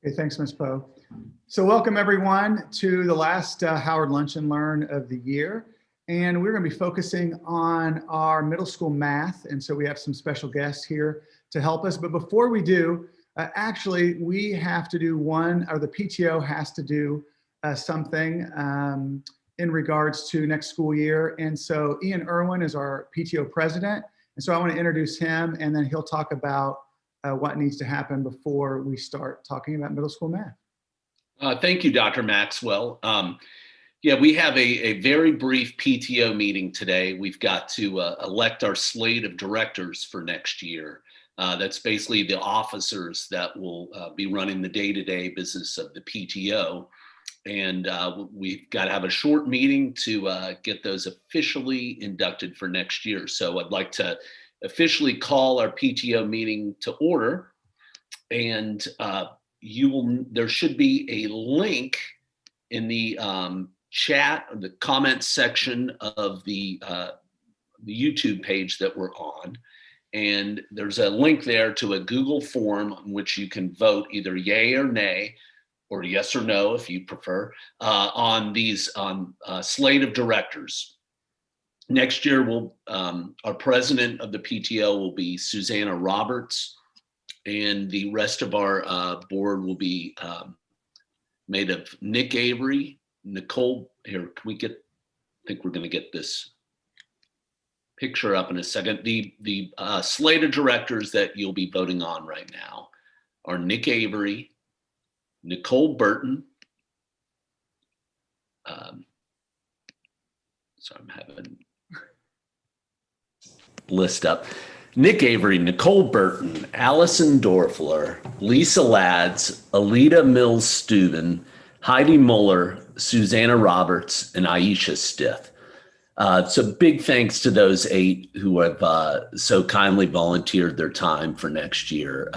Okay, thanks, Ms. Poe. So welcome everyone to the last Howard Lunch and Learn of the year. And we're going to be focusing on our middle school math. And so we have some special guests here to help us. But before we do, actually, we have to do the PTO has to do something in regards to next school year. And so Ian Irwin is our PTO president. And so I want to introduce him, and then he'll talk about what needs to happen before we start talking about middle school math. Thank you, Dr. Maxwell. Yeah, we have a very brief PTO meeting today. We've got to elect our slate of directors for next year. That's basically the officers that will be running the day-to-day business of the PTO. And we've got to have a short meeting to get those officially inducted for next year. So I'd like to officially call our PTO meeting to order. And there should be a link in the chat or the comments section of the YouTube page that we're on. And there's a link there to a Google form in which you can vote either yay or nay, or yes or no if you prefer, on these slate of directors. Next year, our president of the PTO will be Susanna Roberts, and the rest of our board will be made of Nick Avery, Nicole. Here, I think we're going to get this picture up in a second. The slate of directors that you'll be voting on right now are Nick Avery, Nicole Burton. So I'm having list up. Nick Avery, Nicole Burton, Allison Dorfler, Lisa Lads, Alita Mills-Steuben, Heidi Muller, Susanna Roberts, and Aisha Stith. So big thanks to those 8 who have so kindly volunteered their time for next year.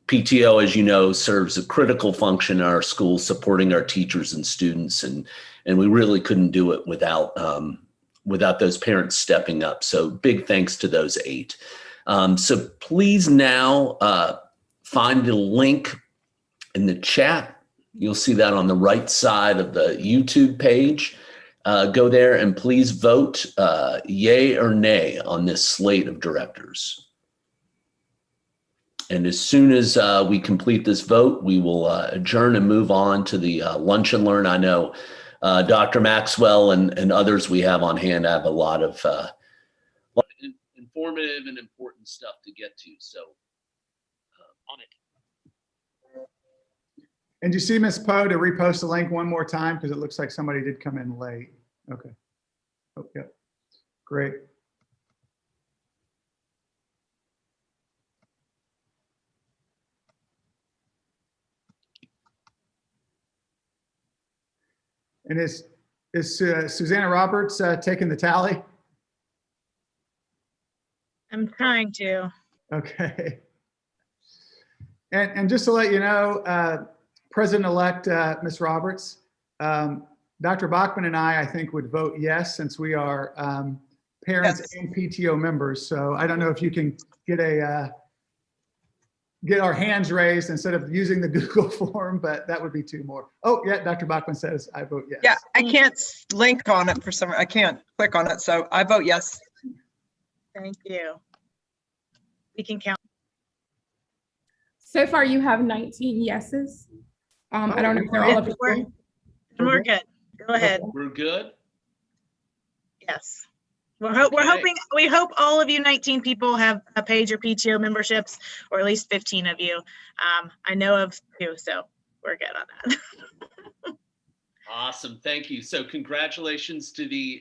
PTO, as you know, serves a critical function in our schools, supporting our teachers and students, and we really couldn't do it without those parents stepping up. So big thanks to those 8. So please now find the link in the chat. You'll see that on the right side of the YouTube page. Go there and please vote yay or nay on this slate of directors. And as soon as we complete this vote, we will adjourn and move on to the lunch and learn. I know Dr. Maxwell and others we have on hand have a lot of informative and important stuff to get to. So on it. And you see Ms. Poe to repost the link one more time, because it looks like somebody did come in late. Okay. Oh, yeah. Great. And is Susanna Roberts taking the tally? I'm trying to. Okay. And just to let you know, President-elect Ms. Roberts, Dr. Bachmann and I think would vote yes, since we are parents and PTO members. So I don't know if you can get our hands raised instead of using the Google form, but that would be 2 more. Oh yeah, Dr. Bachmann says I vote yes. Yeah, I can't link on it for some, I can't click on it, so I vote yes. Thank you. We can count. So far, you have 19 yeses. I don't know if they're all of you. We're good. Go ahead. We're good. Yes. We're hoping, we hope all of you 19 people have paid your PTO memberships, or at least 15 of you. I know of 2, so we're good on that. Awesome. Thank you. So congratulations to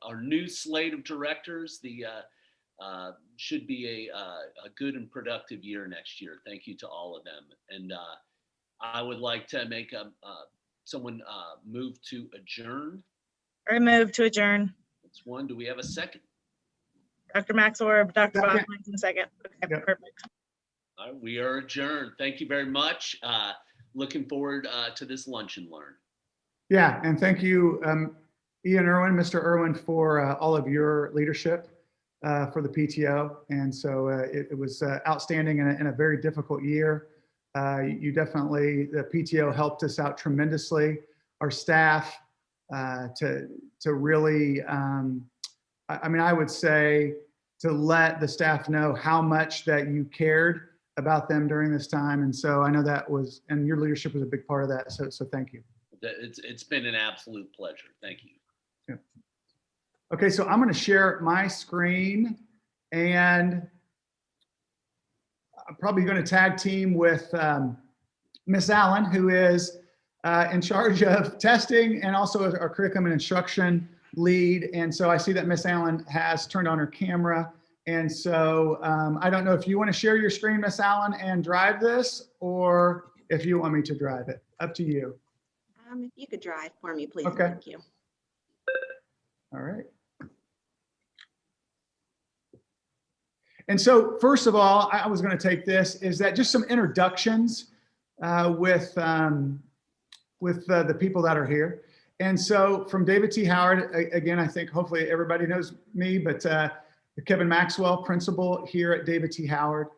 our new slate of directors. Should be a good and productive year next year. Thank you to all of them. And I would like to make someone move to adjourn. I move to adjourn. That's one. Do we have a second? Dr. Maxwell or Dr. Bachmann in a second. Okay, Yep. Perfect. All right, we are adjourned. Thank you very much. Looking forward to this lunch and learn. Yeah, and thank you, Ian Irwin, Mr. Irwin, for all of your leadership for the PTO. And so it was outstanding in a very difficult year. You definitely, the PTO helped us out tremendously. Our staff to really, I mean, I would say to let the staff know how much that you cared about them during this time. And so I know that was, and your leadership was a big part of that. So thank you. It's been an absolute pleasure. Thank you. Yeah. Okay, so I'm going to share my screen, and I'm probably going to tag team with Miss Allen, who is in charge of testing and also our curriculum and instruction lead. And so I see that Miss Allen has turned on her camera. And so I don't know if you want to share your screen, Miss Allen, and drive this, or if you want me to drive it. Up to you. If you could drive for me, please. Okay. Thank you. All right. And so first of all, I was going to take this, is that just some introductions with the people that are here. And so from David T. Howard, again, I think hopefully everybody knows me, but Kevin Maxwell, principal here at David T. Howard.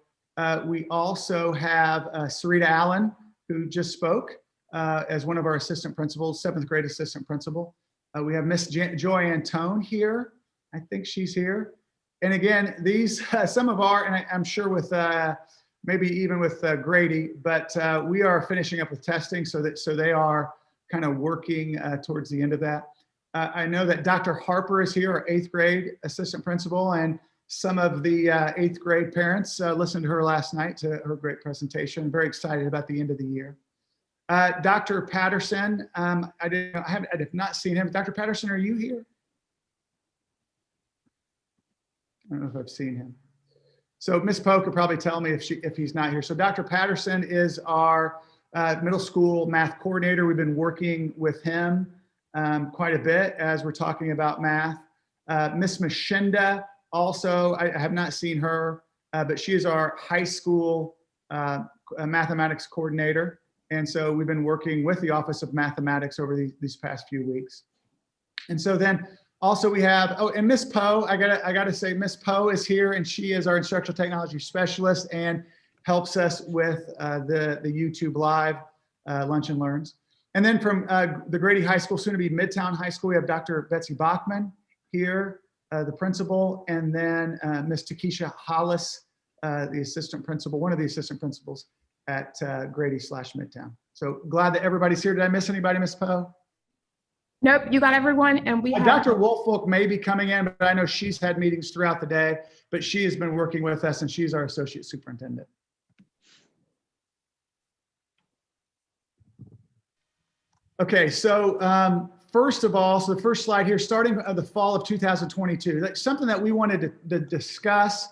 We also have Sarita Allen, who just spoke as one of our assistant principals, 7th grade assistant principal. We have Miss Joy Antone here. I think she's here. And again, these, some of our, and I'm sure with maybe even with Grady, but we are finishing up with testing, so they are kind of working towards the end of that. I know that Dr. Harper is here, our 8th grade assistant principal, and some of the 8th grade parents listened to her last night, to her great presentation. Very excited about the end of the year. Dr. Patterson, I have not seen him. Dr. Patterson, are you here? I don't know if I've seen him. So Ms. Poe could probably tell me if he's not here. So Dr. Patterson is our middle school math coordinator. We've been working with him quite a bit as we're talking about math. Ms. Mashinda, also, I have not seen her, but she is our high school mathematics coordinator. And so we've been working with the Office of Mathematics over these past few weeks. And so then also we have, oh, and Miss Poe, I gotta say, Miss Poe is here, and she is our instructional technology specialist and helps us with the YouTube Live Lunch and Learns. And then from the Grady High School, soon to be Midtown High School, we have Dr. Betsy Bachmann here, the principal, and then Miss Takesha Hollis, the assistant principal, one of the assistant principals at Grady/Midtown. So glad that everybody's here. Did I miss anybody, Miss Poe? Nope, you got everyone, and we have Dr. Woolfolk may be coming in, but I know she's had meetings throughout the day, but she has been working with us, and she's our associate superintendent. Okay, so first of all, so the first slide here, starting the fall of 2022, that's something that we wanted to discuss,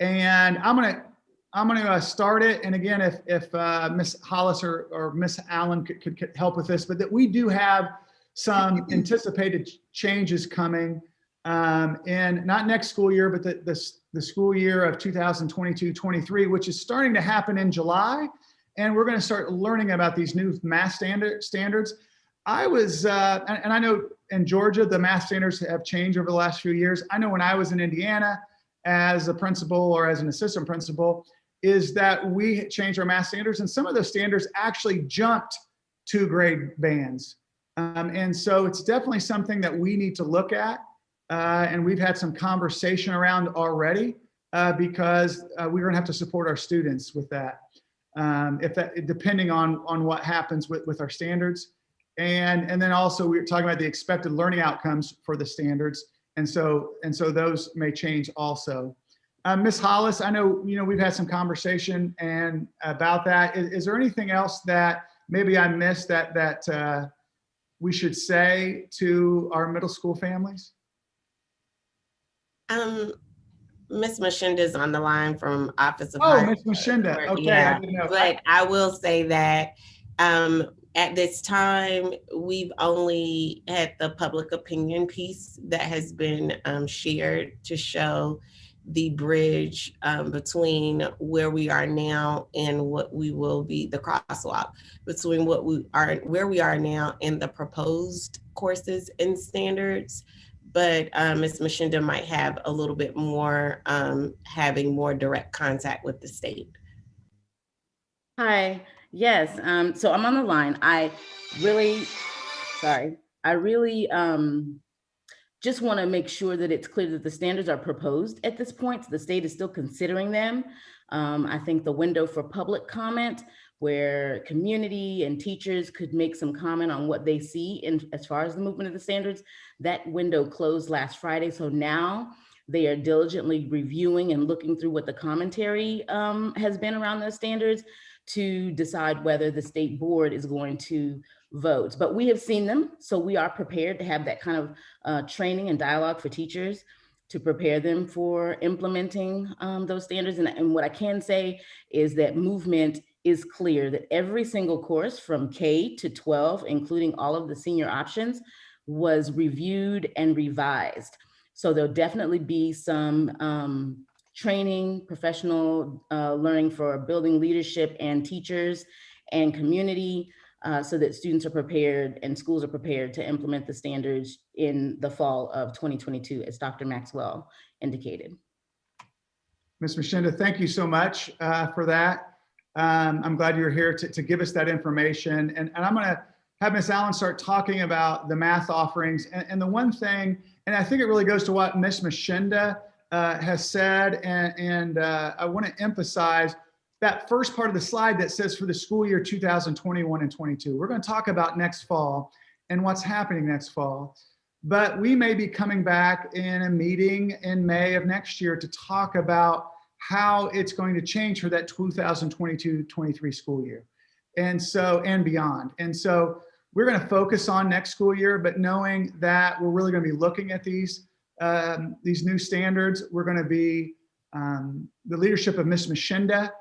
and I'm gonna start it. And again, if Miss Hollis or Miss Allen could help with this, but that we do have some anticipated changes coming in not next school year, but the school year of 2022-23, which is starting to happen in July. And we're going to start learning about these new math standards. I was, and I know in Georgia, the math standards have changed over the last few years. I know when I was in Indiana as a principal or as an assistant principal, is that we changed our math standards, and some of those standards actually jumped 2 grade bands. And so it's definitely something that we need to look at. And we've had some conversation around already because we're going to have to support our students with that. Depending on what happens with our standards. And then also we're talking about the expected learning outcomes for the standards. And so those may change also. Ms. Hollis, I know, we've had some conversation and about that. Is there anything else that maybe I missed that we should say to our middle school families? Miss Mashinda is on the line from Office of Oh, Miss Mashinda. Okay, yeah, I didn't know. but I will say that at this time, we've only had the public opinion piece that has been shared to show the bridge between where we are now and what we will be, the crosswalk between where we are now and the proposed courses and standards. But Ms. Mashinda might have a little bit more, having more direct contact with the state. Hi, yes, so I'm on the line. I really just want to make sure that it's clear that the standards are proposed at this point. So the state is still considering them. I think the window for public comment where community and teachers could make some comment on what they see in as far as the movement of the standards, that window closed last Friday. So now they are diligently reviewing and looking through what the commentary has been around those standards to decide whether the state board is going to vote. But we have seen them, so we are prepared to have that kind of training and dialogue for teachers to prepare them for implementing those standards. And what I can say is that movement is clear that every single course from K to 12, including all of the senior options, was reviewed and revised. So there'll definitely be some training, professional learning for building leadership and teachers and community so that students are prepared and schools are prepared to implement the standards in the fall of 2022, as Dr. Maxwell indicated. Ms. Machinda, thank you so much for that. I'm glad you're here to give us that information. And I'm going to have Ms. Allen start talking about the math offerings. And the one thing, and I think it really goes to what Ms. Machinda has said, and I want to emphasize that first part of the slide that says for the school year 2021 and 22. We're going to talk about next fall and what's happening next fall. But we may be coming back in a meeting in May of next year to talk about how it's going to change for that 2022-23 school year. And beyond. And so we're going to focus on next school year, but knowing that we're really going to be looking at these new standards. We're going to be the leadership of Ms. Machinda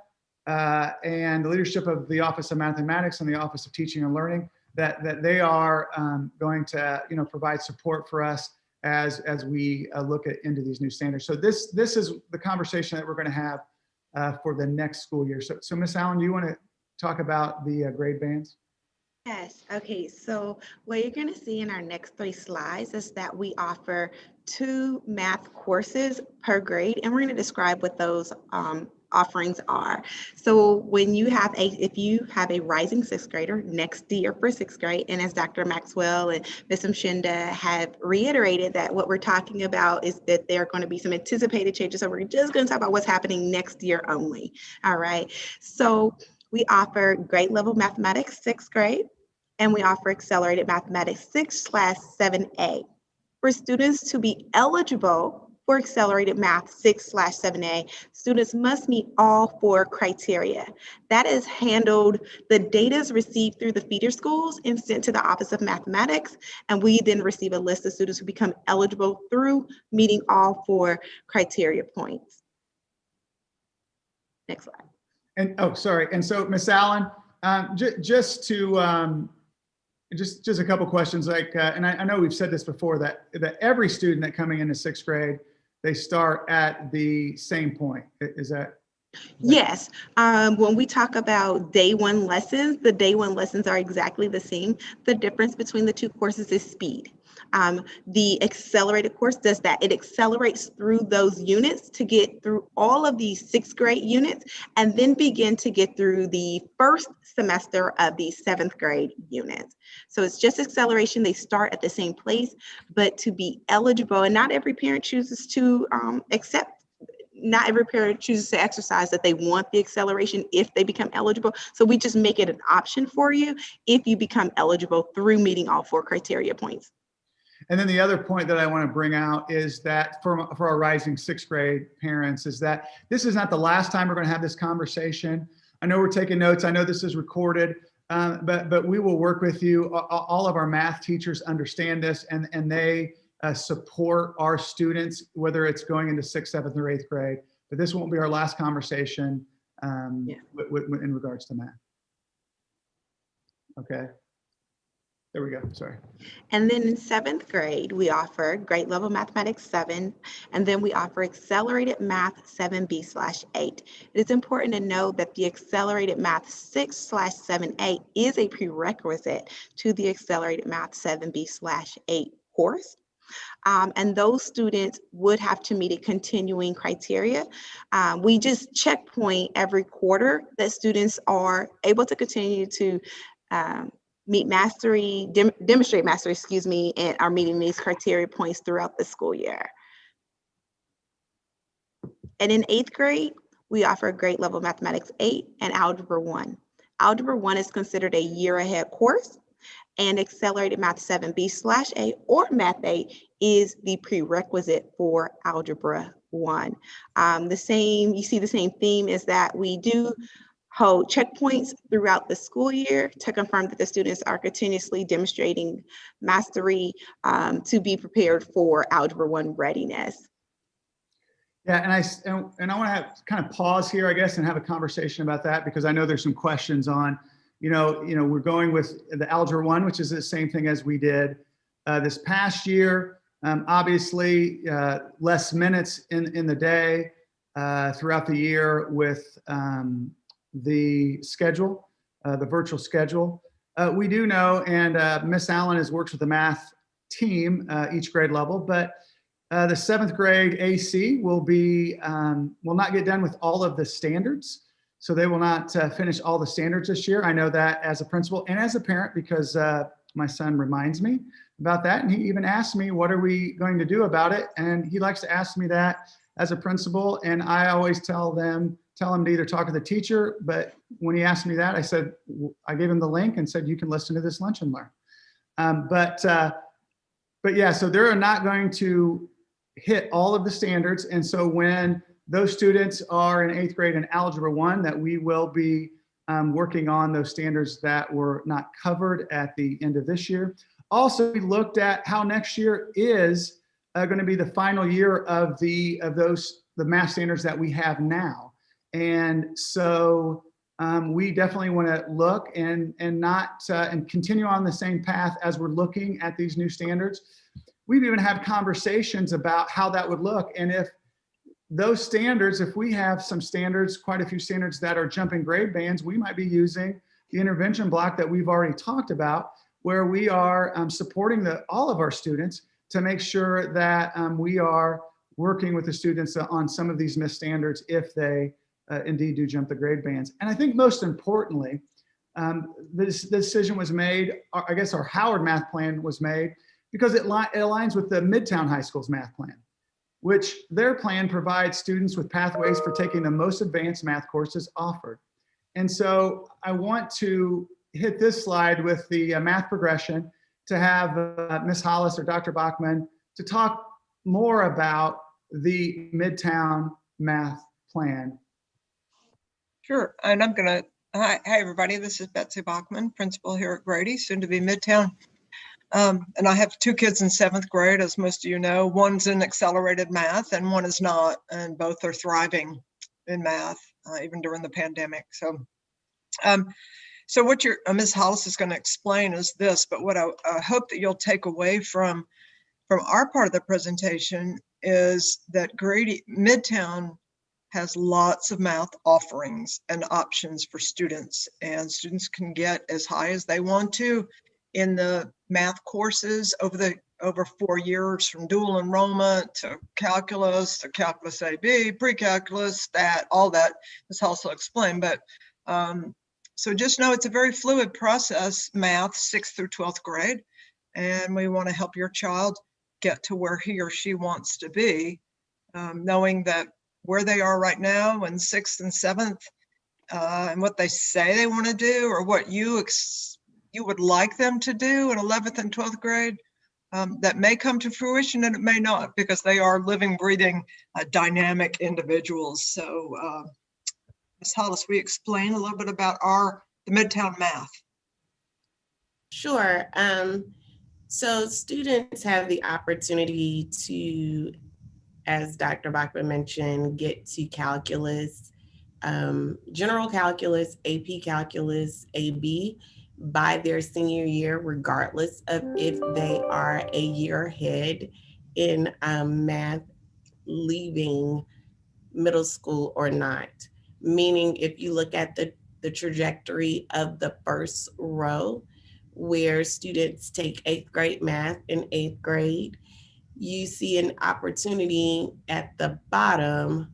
and the leadership of the Office of Mathematics and the Office of Teaching and Learning, that they are going to provide support for us as we look into these new standards. So this is the conversation that we're going to have for the next school year. So Ms. Allen, do you want to talk about the grade bands? Yes, okay, so what you're going to see in our next 3 slides is that we offer 2 math courses per grade, and we're going to describe what those offerings are. So when you have if you have a rising 6th grader next year for 6th grade, and as Dr. Maxwell and Ms. Machinda have reiterated that what we're talking about is that there are going to be some anticipated changes. So we're just going to talk about what's happening next year only. All right. So we offer grade level mathematics 6th grade, and we offer accelerated mathematics 6/7A. For students to be eligible for accelerated math 6/7A, students must meet all 4 criteria. That is handled, the data is received through the feeder schools and sent to the Office of Mathematics, and we then receive a list of students who become eligible through meeting all 4 criteria points. Next slide. And sorry. And so Ms. Allen, just a couple questions. Like, and I know we've said this before, that every student that coming into 6th grade, they start at the same point. Is that? Yes. When we talk about day 1 lessons, the day 1 lessons are exactly the same. The difference between the 2 courses is speed. The accelerated course does that. It accelerates through those units to get through all of these 6th grade units and then begin to get through the first semester of the 7th grade units. So it's just acceleration. They start at the same place, but to be eligible, and not every parent chooses to not every parent chooses to exercise that they want the acceleration if they become eligible. So we just make it an option for you if you become eligible through meeting all 4 criteria points. And then the other point that I want to bring out is that for our rising 6th grade parents is that this is not the last time we're going to have this conversation. I know we're taking notes. I know this is recorded, but we will work with you. All of our math teachers understand this, and they support our students, whether it's going into 6th, 7th, or 8th grade. But this won't be our last conversation in regards to math. Okay. There we go, sorry. And then in 7th grade, we offer grade level mathematics 7, and then we offer accelerated math 7B/8. It is important to know that the accelerated math 6/7A is a prerequisite to the accelerated math 7B/8 course. And those students would have to meet a continuing criteria. We just checkpoint every quarter that students are able to continue to meet mastery, demonstrate mastery, excuse me, and are meeting these criteria points throughout the school year. And in 8th grade, we offer grade level Mathematics 8 and Algebra 1. Algebra 1 is considered a year ahead course, and Accelerated Math 7B/A or Math 8 is the prerequisite for Algebra 1. You see the same theme is that we do hold checkpoints throughout the school year to confirm that the students are continuously demonstrating mastery to be prepared for Algebra 1 readiness. Yeah, and I want to have kind of pause here, I guess, and have a conversation about that, because I know there's some questions on, we're going with the Algebra 1, which is the same thing as we did this past year. Obviously, less minutes in the day throughout the year with the schedule, the virtual schedule. We do know, and Miss Allen has worked with the math team each grade level, but the 7th grade AC will not get done with all of the standards. So they will not finish all the standards this year. I know that as a principal and as a parent, because my son reminds me about that. And he even asked me, what are we going to do about it? And he likes to ask me that as a principal. And I always tell him to either talk to the teacher. But when he asked me that, I gave him the link and said, you can listen to this Lunch and Learn. But yeah, so they're not going to hit all of the standards. And so when those students are in 8th grade in Algebra 1, that we will be working on those standards that were not covered at the end of this year. Also, we looked at how next year is going to be the final year of the math standards that we have now. And so we definitely want to look and continue on the same path as we're looking at these new standards. We've even had conversations about how that would look. And if those standards, if we have some standards, quite a few standards that are jumping grade bands, we might be using the intervention block that we've already talked about, where we are supporting all of our students to make sure that we are working with the students on some of these missed standards if they indeed do jump the grade bands. And I think most importantly, this decision was made, I guess our Howard math plan was made, because it aligns with the Midtown High School's math plan, which their plan provides students with pathways for taking the most advanced math courses offered. And so I want to hit this slide with the math progression to have Ms. Hollis or Dr. Bachmann to talk more about the Midtown math plan. Sure, and hi everybody, this is Betsy Bachmann, principal here at Grady, soon to be Midtown. And I have 2 kids in 7th grade, as most of you know. One's in accelerated math and one is not, and both are thriving in math, even during the pandemic. So what Ms. Hollis is going to explain is this, but what I hope that you'll take away from our part of the presentation is that Midtown has lots of math offerings and options for students, and students can get as high as they want to in the math courses over 4 years, from dual enrollment to calculus AB, pre-calculus, stat, all that is also explained. But so just know it's a very fluid process, math 6th through 12th grade, and we want to help your child get to where he or she wants to be, knowing that where they are right now in 6th and 7th and what they say they want to do, or what you would like them to do in 11th and 12th grade, that may come to fruition and it may not, because they are living, breathing, dynamic individuals. So Ms. Hollis, will you explain a little bit about the Midtown math? Sure. So students have the opportunity to, as Dr. Bachmann mentioned, get to calculus, general calculus, AP calculus, AB, by their senior year, regardless of if they are a year ahead in math leaving middle school or not. Meaning, if you look at the trajectory of the first row, where students take 8th grade math in 8th grade, you see an opportunity at the bottom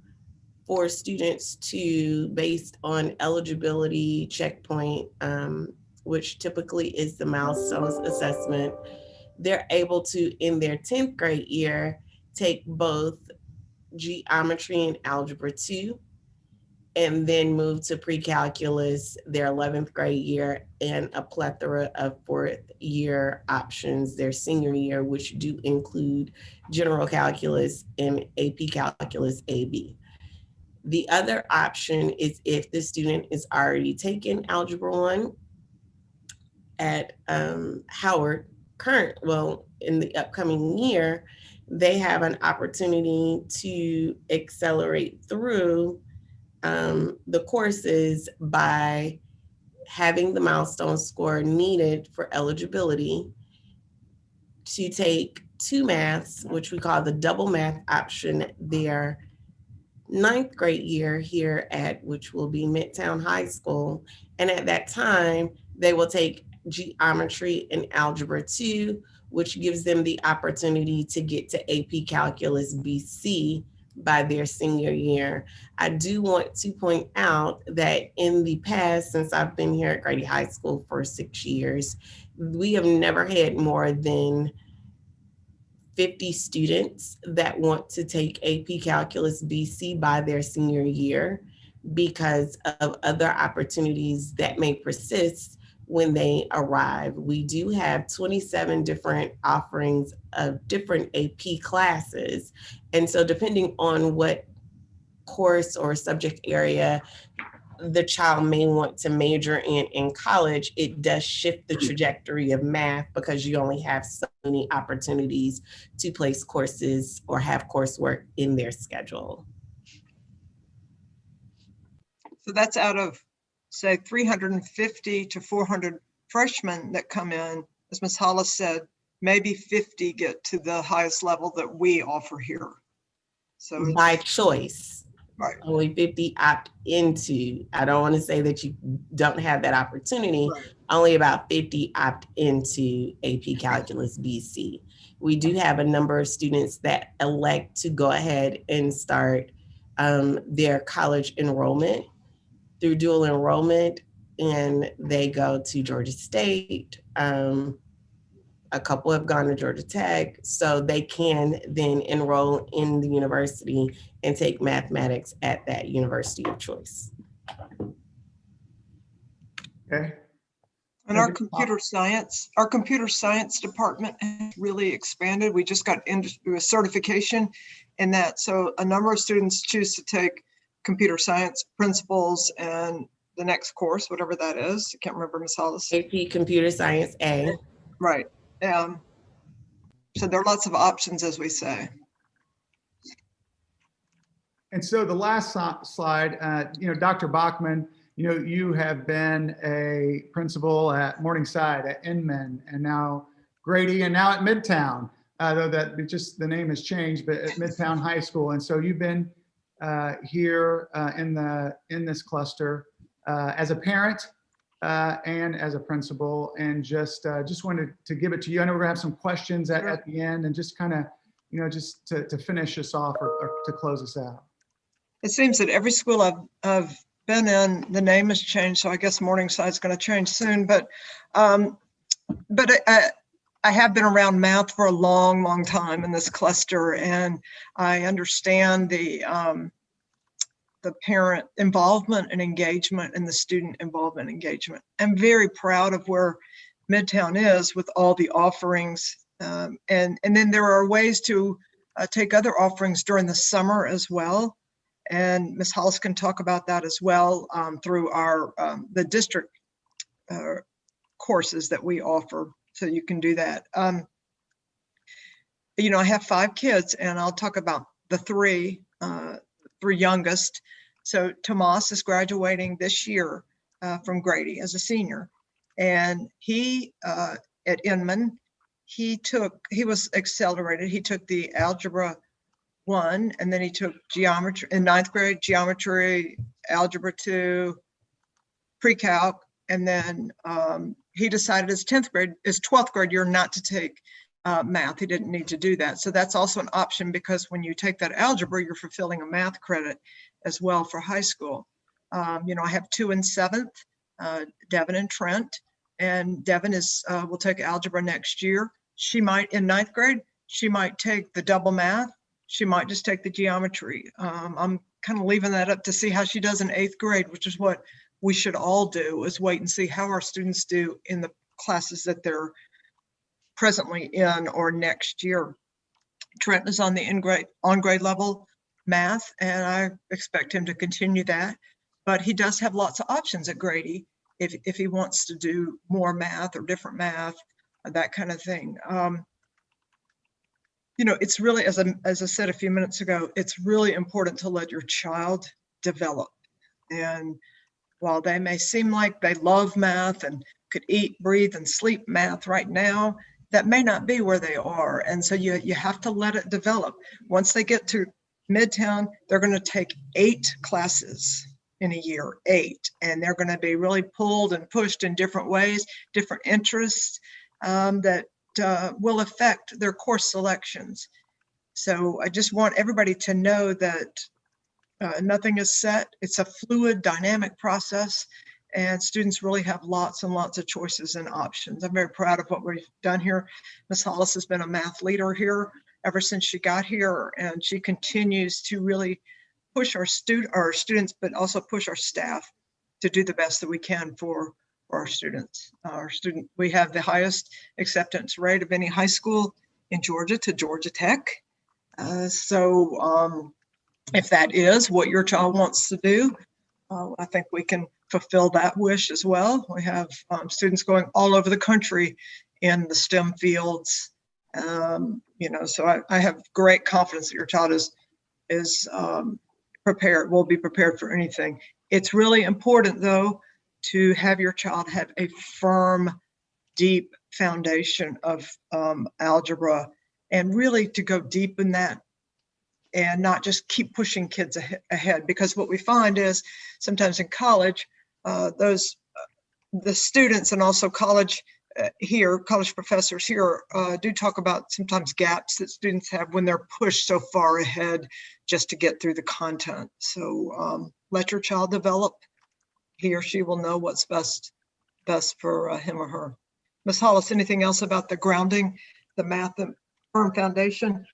for students to, based on eligibility checkpoint, which typically is the Milestones assessment, they're able to, in their 10th grade year, take both geometry and algebra 2, and then move to pre-calculus their 11th grade year, and a plethora of 4th year options their senior year, which do include general calculus and AP calculus AB. The other option is if the student is already taking Algebra 1 at Howard in the upcoming year, they have an opportunity to accelerate through the courses by having the milestone score needed for eligibility to take 2 maths, which we call the double math option, their 9th grade year here at, which will be Midtown High School. And at that time, they will take geometry and algebra 2, which gives them the opportunity to get to AP Calculus BC by their senior year. I do want to point out that in the past, since I've been here at Grady High School for 6 years, we have never had more than 50 students that want to take AP Calculus BC by their senior year because of other opportunities that may persist when they arrive. We do have 27 different offerings of different AP classes. And so depending on what course or subject area the child may want to major in college, it does shift the trajectory of math because you only have so many opportunities to place courses or have coursework in their schedule. So that's out of, say, 350 to 400 freshmen that come in. As Ms. Hollis said, maybe 50 get to the highest level that we offer here. So by choice. Right. Only 50 opt into. I don't want to say that you don't have that opportunity. Right. Only about 50 opt into AP Calculus BC. We do have a number of students that elect to go ahead and start their college enrollment through dual enrollment, and they go to Georgia State. A couple have gone to Georgia Tech, so they can then enroll in the university and take mathematics at that university of choice. Okay. And our computer science department has really expanded. We just got into a certification in that. So a number of students choose to take computer science principles and the next course, whatever that is. I can't remember, Ms. Hollis. AP Computer Science A. Right. So there are lots of options, as we say. And so the last slide, Dr. Bachmann, you have been a principal at Morningside, at Inman, and now Grady, and now at Midtown, though that just the name has changed, but at Midtown High School. And so you've been here in this cluster as a parent and as a principal, and just wanted to give it to you. I know we're gonna have some questions at the end, and just kind of, just to finish us off or to close us out. It seems that every school I've been in, the name has changed, so I guess Morningside's going to change soon. But I have been around math for a long, long time in this cluster, and I understand the parent involvement and engagement and the student involvement and engagement. I'm very proud of where Midtown is with all the offerings, and then there are ways to take other offerings during the summer as well. And Ms. Hollis can talk about that as well through our the district courses that we offer. So you can do that. I have 5 kids, and I'll talk about the three youngest. So Tomas is graduating this year from Grady as a senior, and he at Inman, he was accelerated. He took the Algebra 1, and then he took geometry in 9th grade, geometry, algebra 2, pre-calc, and then he decided his 12th grade year not to take math. He didn't need to do that. So that's also an option, because when you take that algebra, you're fulfilling a math credit as well for high school. You know, I have 2 in 7th, Devin and Trent, and Devin will take algebra next year. She might, in 9th grade, she might take the double math. She might just take the geometry. I'm kind of leaving that up to see how she does in 8th grade, which is what we should all do, is wait and see how our students do in the classes that they're presently in or next year. Trent is on the on-grade level math, and I expect him to continue that. But he does have lots of options at Grady if he wants to do more math or different math, that kind of thing. You know, it's really, as I said a few minutes ago, it's really important to let your child develop. And while they may seem like they love math and could eat, breathe, and sleep math right now, that may not be where they are. And so you have to let it develop. Once they get to Midtown, they're going to take 8 classes in a year, 8, and they're going to be really pulled and pushed in different ways, different interests that will affect their course selections. So I just want everybody to know that nothing is set. It's a fluid, dynamic process, and students really have lots and lots of choices and options. I'm very proud of what we've done here. Ms. Hollis has been a math leader here ever since she got here, and she continues to really push our students, but also push our staff to do the best that we can for our students. We have the highest acceptance rate of any high school in Georgia to Georgia Tech. So if that is what your child wants to do, I think we can fulfill that wish as well. We have students going all over the country in the STEM fields. You know, so I have great confidence that your child is prepared, will be prepared for anything. It's really important, though, to have your child have a firm, deep foundation of algebra, and really to go deep in that and not just keep pushing kids ahead. Because what we find is sometimes in college, the students and also college professors here do talk about sometimes gaps that students have when they're pushed so far ahead just to get through the content. So let your child develop. He or she will know what's best for him or her. Ms. Hollis, anything else about the grounding, the math and firm foundation?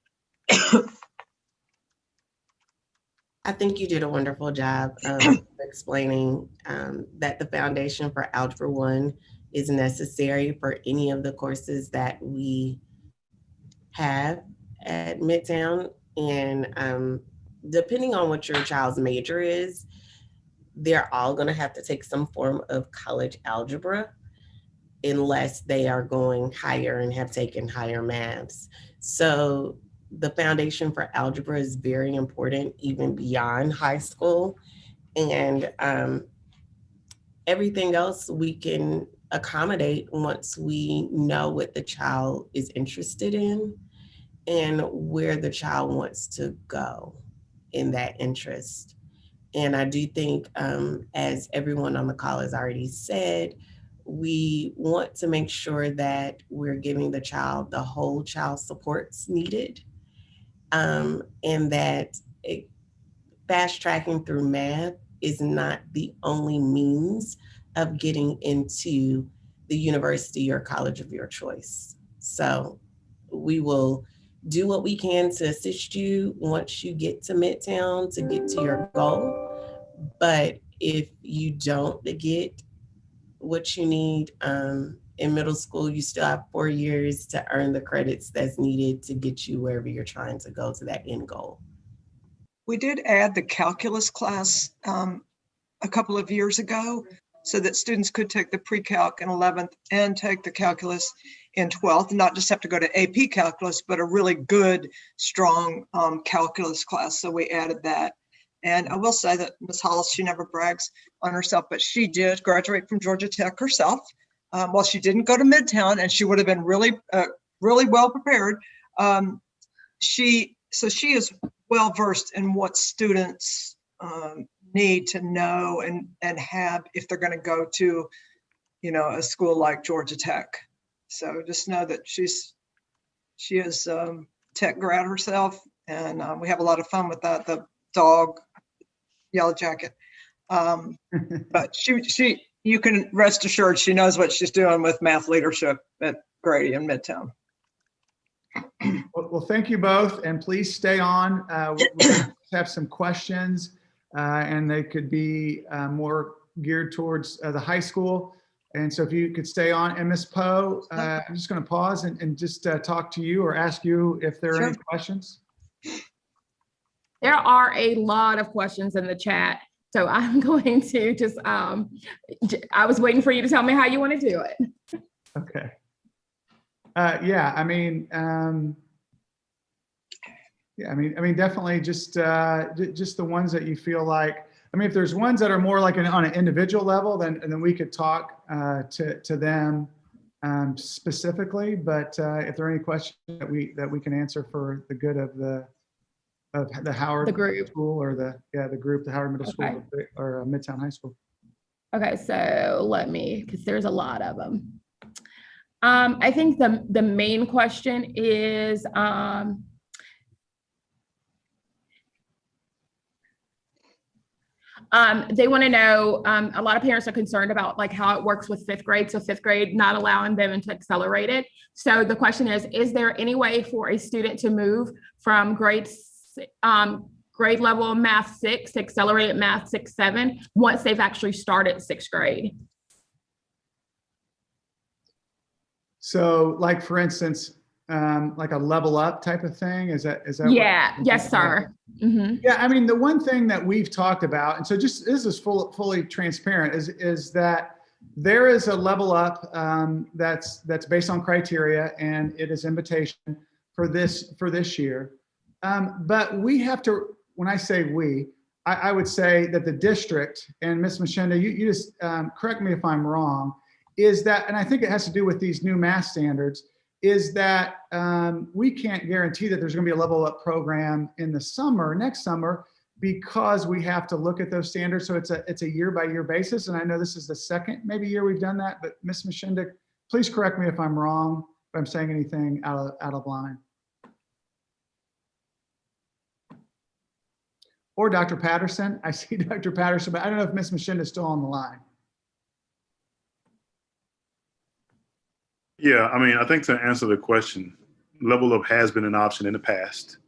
I think you did a wonderful job of explaining that the foundation for Algebra 1 is necessary for any of the courses that we have at Midtown. And depending on what your child's major is, they're all going to have to take some form of college algebra unless they are going higher and have taken higher maths. So the foundation for algebra is very important even beyond high school. And everything else we can accommodate once we know what the child is interested in and where the child wants to go in that interest. And I do think, as everyone on the call has already said, we want to make sure that we're giving the child the whole child supports needed, and that fast tracking through math is not the only means of getting into the university or college of your choice. So we will do what we can to assist you once you get to Midtown to get to your goal. But if you don't get what you need in middle school, you still have 4 years to earn the credits that's needed to get you wherever you're trying to go to that end goal. We did add the calculus class a couple of years ago so that students could take the pre-calc in 11th and take the calculus in 12th, and not just have to go to AP calculus, but a really good, strong calculus class. So we added that. And I will say that Ms. Hollis, she never brags on herself, but she did graduate from Georgia Tech herself. While she didn't go to Midtown, and she would have been really well prepared, she is well versed in what students need to know and have if they're going to go to, you know, a school like Georgia Tech. So just know that she's She is tech grad herself, and we have a lot of fun with that. The dog, Yellow Jacket. But you can rest assured she knows what she's doing with math leadership at Grady in Midtown. Well, thank you both, and please stay on. We'll have some questions, and they could be more geared towards the high school. And so if you could stay on, and Ms. Poe, I'm just going to pause and just talk to you or ask you if there are any questions. There are a lot of questions in the chat. So I'm going to just, I was waiting for you to tell me how you want to do it. Okay. Yeah, I mean, definitely just the ones that you feel like, I mean, if there's ones that are more like on an individual level, then we could talk to them specifically. But if there are any questions that we can answer for the good of the Howard group School or the group, the Howard Middle School or Midtown High School. Okay, so because there's a lot of them. I think the main question is, they want to know, a lot of parents are concerned about like how it works with fifth grade. So fifth grade, not allowing them to accelerate it. So the question is there any way for a student to move from grade level math 6 to accelerated math 6-7 once they've actually started sixth grade? So like, for instance, like a level up type of thing, is that? Yeah, yes, sir. Mm-hmm. Yeah, I mean, the one thing that we've talked about, and so just this is fully transparent, is that there is a level up that's based on criteria, and it is invitation for this year. But we have to, when I say we, I would say that the district, and Ms. Machinda, you just correct me if I'm wrong, is that, and I think it has to do with these new math standards, is that we can't guarantee that there's going to be a level up program in the summer, next summer, because we have to look at those standards. So it's a year by year basis. And I know this is the second maybe year we've done that, but Ms. Machinda, please correct me if I'm wrong, if I'm saying anything out of line. Or Dr. Patterson. I see Dr. Patterson, but I don't know if Ms. Machinda is still on the line. Yeah, I mean, I think to answer the question, level up has been an option in the past,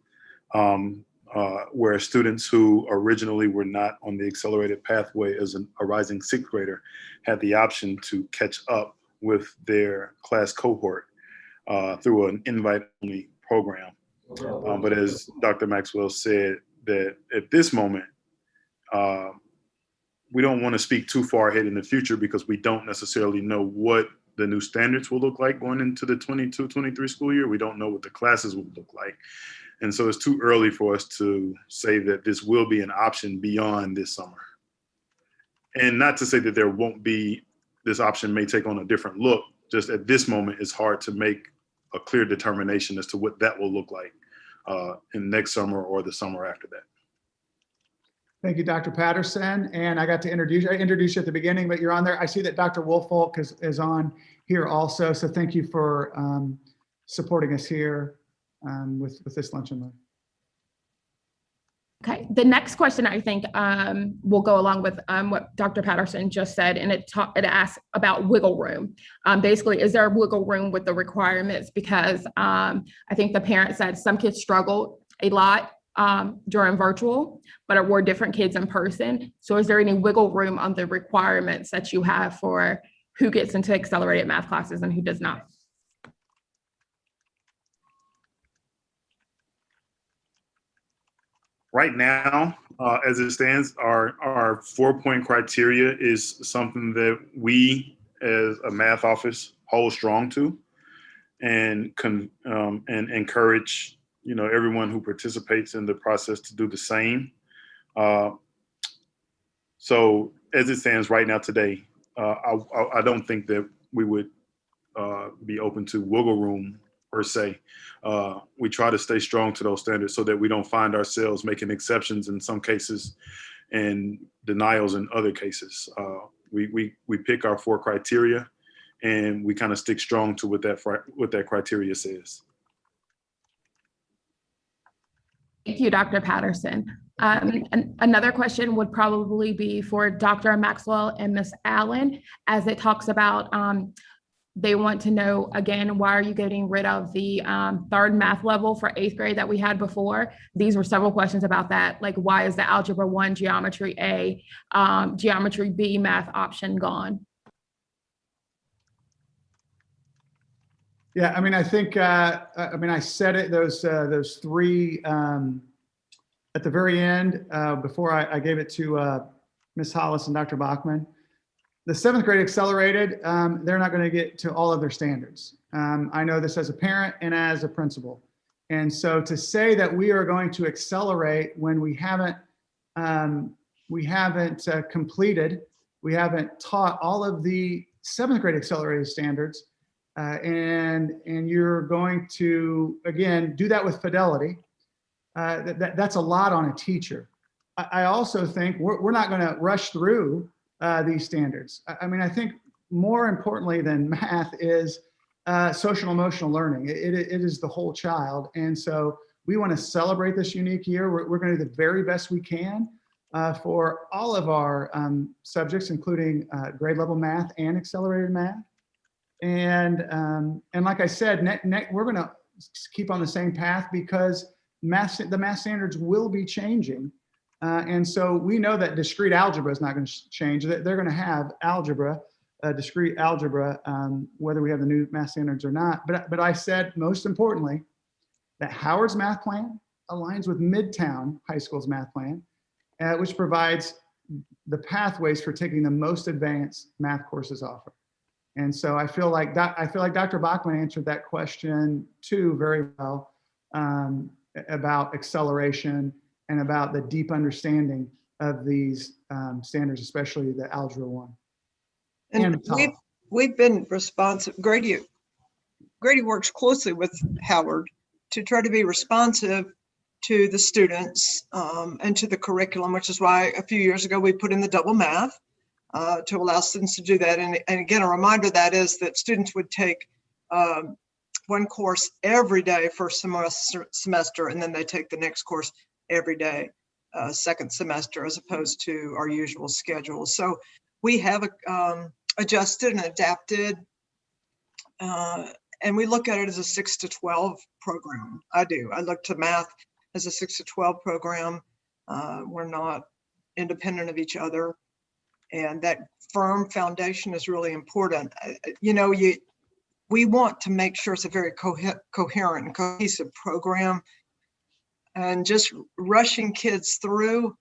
where students who originally were not on the accelerated pathway as a rising sixth grader had the option to catch up with their class cohort through an invite-only program. But as Dr. Maxwell said, that at this moment, we don't want to speak too far ahead in the future because we don't necessarily know what the new standards will look like going into the 22-23 school year. We don't know what the classes will look like. And so it's too early for us to say that this will be an option beyond this summer. And not to say that there won't be, this option may take on a different look. Just at this moment, it's hard to make a clear determination as to what that will look like in next summer or the summer after that. Thank you, Dr. Patterson. And I introduced you at the beginning, but you're on there. I see that Dr. Woolfolk is on here also. So thank you for supporting us here with this lunch and learn. Okay, the next question I think will go along with what Dr. Patterson just said, and it asks about wiggle room. Basically, is there wiggle room with the requirements? Because I think the parent said some kids struggled a lot during virtual, but it were different kids in person. So is there any wiggle room on the requirements that you have for who gets into accelerated math classes and who does not? Right now, as it stands, our 4-point criteria is something that we as a math office hold strong to and encourage everyone who participates in the process to do the same. So as it stands right now today, I don't think that we would be open to wiggle room per se. We try to stay strong to those standards so that we don't find ourselves making exceptions in some cases and denials in other cases. We pick our 4 criteria and we kind of stick strong to what that criteria says. Thank you, Dr. Patterson. And another question would probably be for Dr. Maxwell and Ms. Allen, as it talks about, they want to know, again, why are you getting rid of the third math level for 8th grade that we had before? These were several questions about that. Like, why is the Algebra 1, Geometry A, Geometry B math option gone? Yeah, I mean, I think, I said it, those three at the very end, before I gave it to Ms. Hollis and Dr. Bachmann. The 7th grade accelerated, they're not going to get to all of their standards. I know this as a parent and as a principal. And so to say that we are going to accelerate when we haven't completed, we haven't taught all of the 7th grade accelerated standards, and you're going to, again, do that with fidelity, that's a lot on a teacher. I also think we're not going to rush through these standards. I mean, I think more importantly than math is social emotional learning. It is the whole child. And so we want to celebrate this unique year. We're going to do the very best we can for all of our subjects, including grade level math and accelerated math. And like I said, we're going to keep on the same path because the math standards will be changing. And so we know that discrete algebra is not going to change. They're going to have algebra, discrete algebra, whether we have the new math standards or not. But I said, most importantly, that Howard's math plan aligns with Midtown High School's math plan, which provides the pathways for taking the most advanced math courses offered. And so I feel like Dr. Bachmann answered that question too very well, about acceleration and about the deep understanding of these standards, especially the Algebra 1. And we've been responsive. Grady works closely with Howard to try to be responsive to the students and to the curriculum, which is why a few years ago we put in the double math to allow students to do that. And again, a reminder that is that students would take one course every day first semester, and then they take the next course every day second semester, as opposed to our usual schedule. So we have adjusted and adapted, and we look at it as a 6 to 12 program. I do. I look to math as a 6 to 12 program. We're not independent of each other, and that firm foundation is really important. We want to make sure it's a very coherent and cohesive program, and just rushing kids through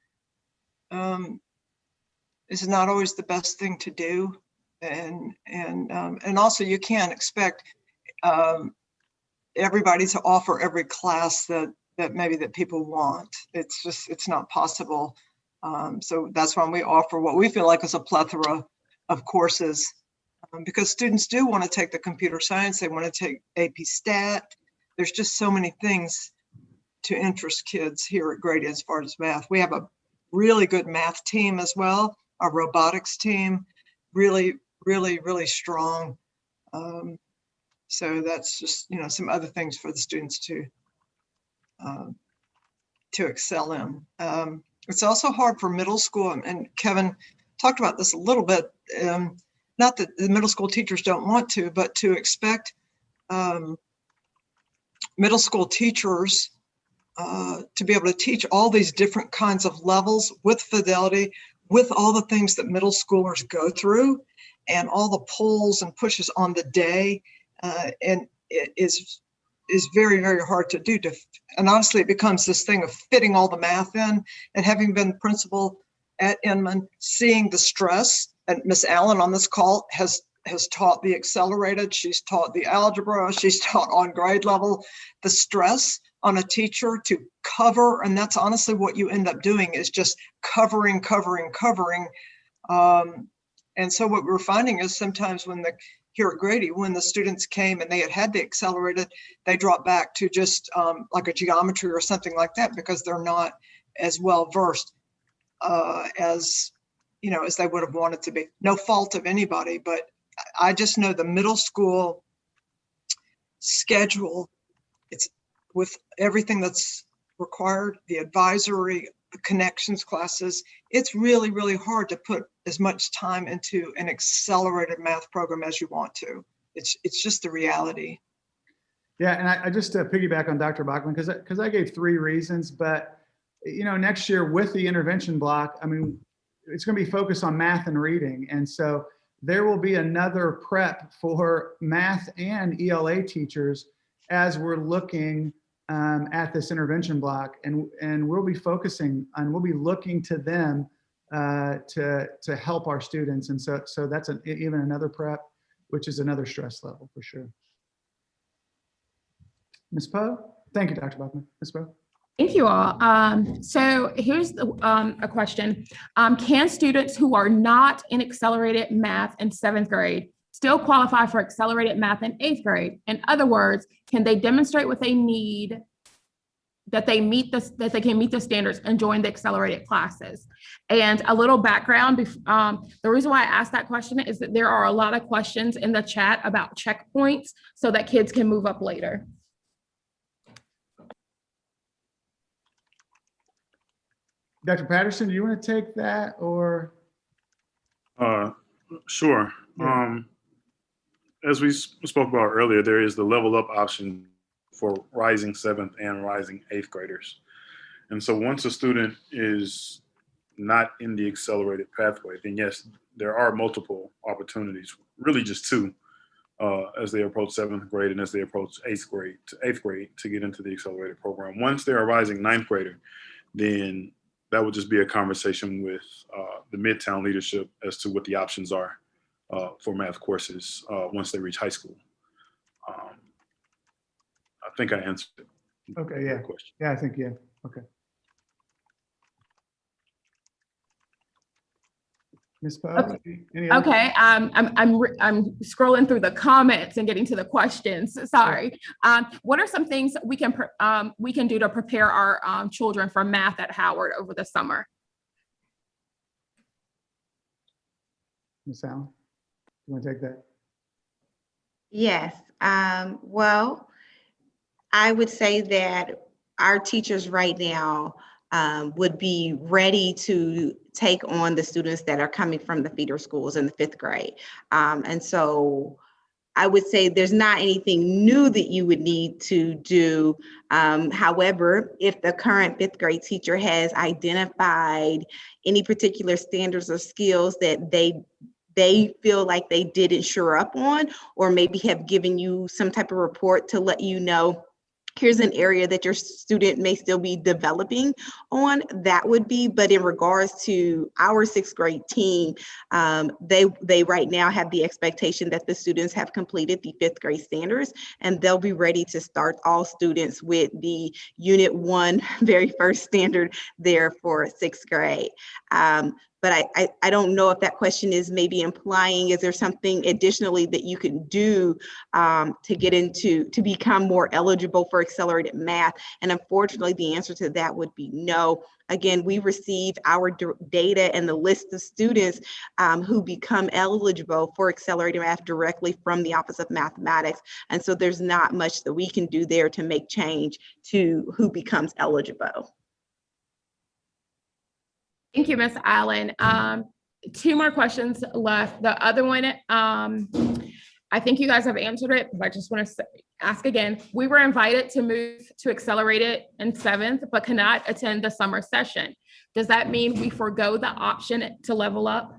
is not always the best thing to do. And also you can't expect everybody to offer every class that people want. It's not possible. So that's why we offer what we feel like is a plethora of courses, because students do want to take the computer science, they want to take AP Stat. There's just so many things to interest kids here at Grady as far as math. We have a really good math team as well. Our robotics team, really, really, really strong. So that's just, some other things for the students to excel in. It's also hard for middle school, and Kevin talked about this a little bit. Not that the middle school teachers don't want to, but to expect middle school teachers to be able to teach all these different kinds of levels with fidelity, with all the things that middle schoolers go through and all the pulls and pushes on the day, and it is very, very hard to do. And honestly, it becomes this thing of fitting all the math in. And having been principal at Inman, seeing the stress, and Miss Allen on this call has taught the accelerated, she's taught the algebra, she's taught on grade level, the stress on a teacher to cover, and that's honestly what you end up doing, is just covering. And so what we're finding is sometimes here at Grady, when the students came and they had the accelerated, they drop back to just like a geometry or something like that, because they're not as well versed as they would have wanted to be. No fault of anybody, but I just know the middle school schedule, it's with everything that's required, the advisory, the connections classes. It's really, really hard to put as much time into an accelerated math program as you want to. It's just the reality. Yeah, and I just to piggyback on Dr. Bachmann, because I gave 3 reasons, but next year with the intervention block, I mean, it's going to be focused on math and reading, and so there will be another prep for math and ELA teachers as we're looking at this intervention block, and we'll be focusing on, we'll be looking to them to help our students, and so that's even another prep, which is another stress level for sure. Ms. Poe? Thank you, Dr. Bachmann. Ms. Poe? Thank you all. So here's a question. Can students who are not in accelerated math in 7th grade still qualify for accelerated math in 8th grade? In other words, can they demonstrate what they need, that they can meet the standards and join the accelerated classes? And a little background, the reason why I asked that question is that there are a lot of questions in the chat about checkpoints so that kids can move up later. Dr. Patterson, do you want to take that or? Sure. Yeah. As we spoke about earlier, there is the level up option for rising 7th and rising 8th graders. And so once a student is not in the accelerated pathway, then yes, there are multiple opportunities, really just 2, as they approach 7th grade and as they approach 8th grade to get into the accelerated program. Once they're a rising 9th grader, then that would just be a conversation with the Midtown leadership as to what the options are for math courses once they reach high school. I think I answered it. Okay, yeah. Question. Yeah, I think, yeah. Okay. Ms. Poe? Okay. Any other? Okay, I'm scrolling through the comments and getting to the questions. Sorry. What are some things we can do to prepare our children for math at Howard over the summer? Ms. Allen, you want to take that? Yes. Well, I would say that our teachers right now would be ready to take on the students that are coming from the feeder schools in the 5th grade. And so I would say there's not anything new that you would need to do. However, if the current 5th grade teacher has identified any particular standards or skills that they feel like they didn't shore up on, or maybe have given you some type of report to let you know, here's an area that your student may still be developing on, that would be. But in regards to our 6th grade team, they right now have the expectation that the students have completed the 5th grade standards, and they'll be ready to start all students with the Unit 1 very first standard there for 6th grade. But I don't know if that question is maybe implying, is there something additionally that you can do to become more eligible for accelerated math? And unfortunately, the answer to that would be no. Again, we receive our data and the list of students who become eligible for accelerated math directly from the Office of Mathematics. And so there's not much that we can do there to make change to who becomes eligible. Thank you, Ms. Allen. 2 more questions left. The other one, I think you guys have answered it, but I just want to ask again. We were invited to move to accelerated in 7th, but cannot attend the summer session. Does that mean we forego the option to level up?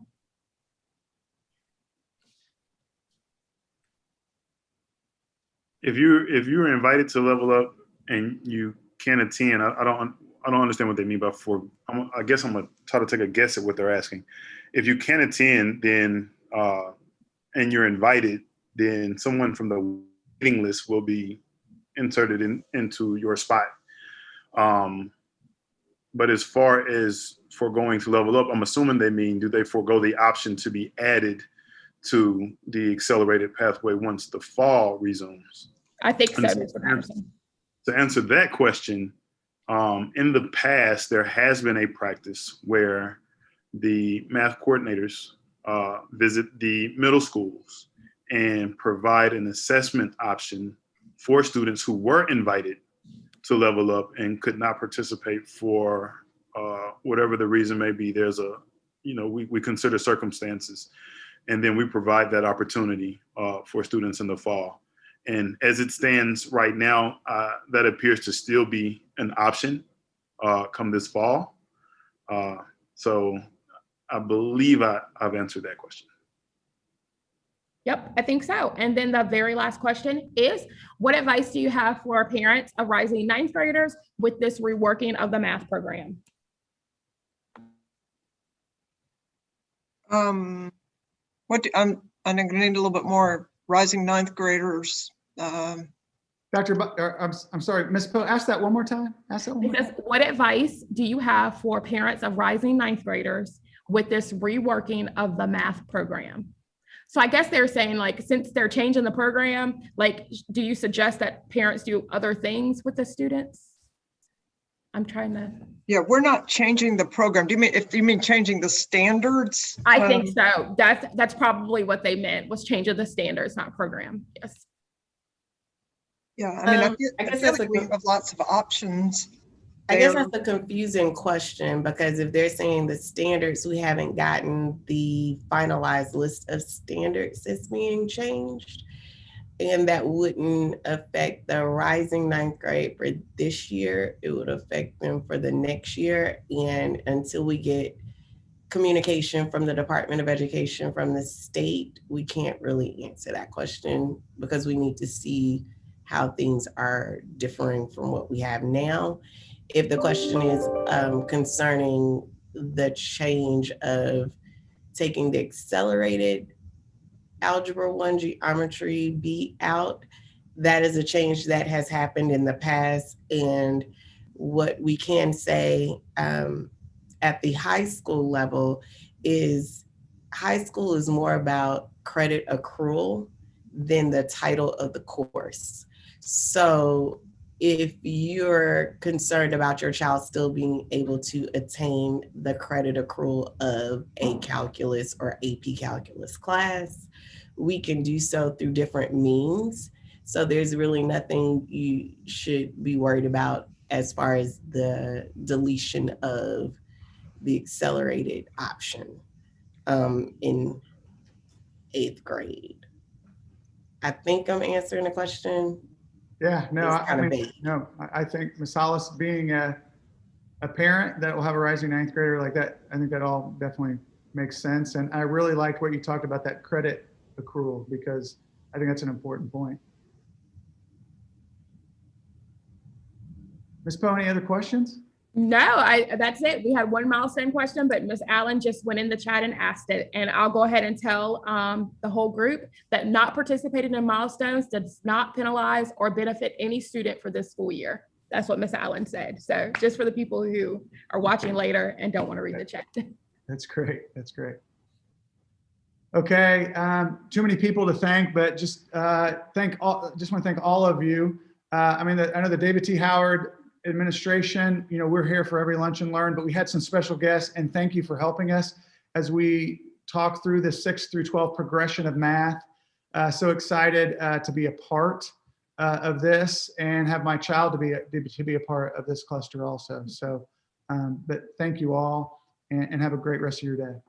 If you're invited to level up and you can't attend, I don't understand what they mean by I guess I'm gonna try to take a guess at what they're asking. If you can't attend, then and you're invited, then someone from the waiting list will be inserted into your spot. But as far as foregoing to level up, I'm assuming they mean, do they forego the option to be added to the accelerated pathway once the fall resumes? I think so, And Mr. Patterson. to answer that question, in the past, there has been a practice where the math coordinators visit the middle schools and provide an assessment option for students who were invited to level up and could not participate for whatever the reason may be. There's we consider circumstances, and then we provide that opportunity for students in the fall. And as it stands right now, that appears to still be an option come this fall. So I believe I've answered that question. Yep, I think so. And then the very last question is, what advice do you have for parents of rising ninth graders with this reworking of the math program? I'm going to need a little bit more rising ninth graders. I'm sorry, Ms. Poe, ask that one more time. Ask that one more It says, time. what advice do you have for parents of rising ninth graders with this reworking of the math program? So I guess they're saying, like, since they're changing the program, like, do you suggest that parents do other things with the students? I'm trying to. Yeah, we're not changing the program. Do you mean changing the standards? I think so. That's probably what they meant, was changing the standards, not program. Yes. Yeah, I mean, I guess feel that's like we have lots of options. I guess that's a confusing question, because if they're saying the standards, we haven't gotten the finalized list of standards that's being changed. And that wouldn't affect the rising ninth grade for this year. It would affect them for the next year. And until we get communication from the Department of Education from the state, we can't really answer that question, because we need to see how things are differing from what we have now. If the question is concerning the change of taking the accelerated Algebra 1 Geometry B out, that is a change that has happened in the past. And what we can say at the high school level is high school is more about credit accrual than the title of the course. So if you're concerned about your child still being able to attain the credit accrual of a calculus or AP calculus class, we can do so through different means. So there's really nothing you should be worried about as far as the deletion of the accelerated option in 8th grade. I think I'm answering the question. Yeah, no, I think Ms. Hollis, being a parent that will have a rising ninth grader like that, I think that all definitely makes sense. And I really liked what you talked about, that credit accrual, because I think that's an important point. Ms. Poe, any other questions? No, that's it. We had one milestone question, but Ms. Allen just went in the chat and asked it. And I'll go ahead and tell the whole group that not participating in milestones does not penalize or benefit any student for this school year. That's what Ms. Allen said. So just for the people who are watching later and don't want to read the chat. That's great. That's great. Okay, too many people to thank, but just want to thank all of you. I know the David T. Howard administration, we're here for every lunch and learn, but we had some special guests, and thank you for helping us as we talk through the 6th through 12 progression of math. So excited to be a part of this and have my child to be a part of this cluster also. So, but thank you all, and have a great rest of your day.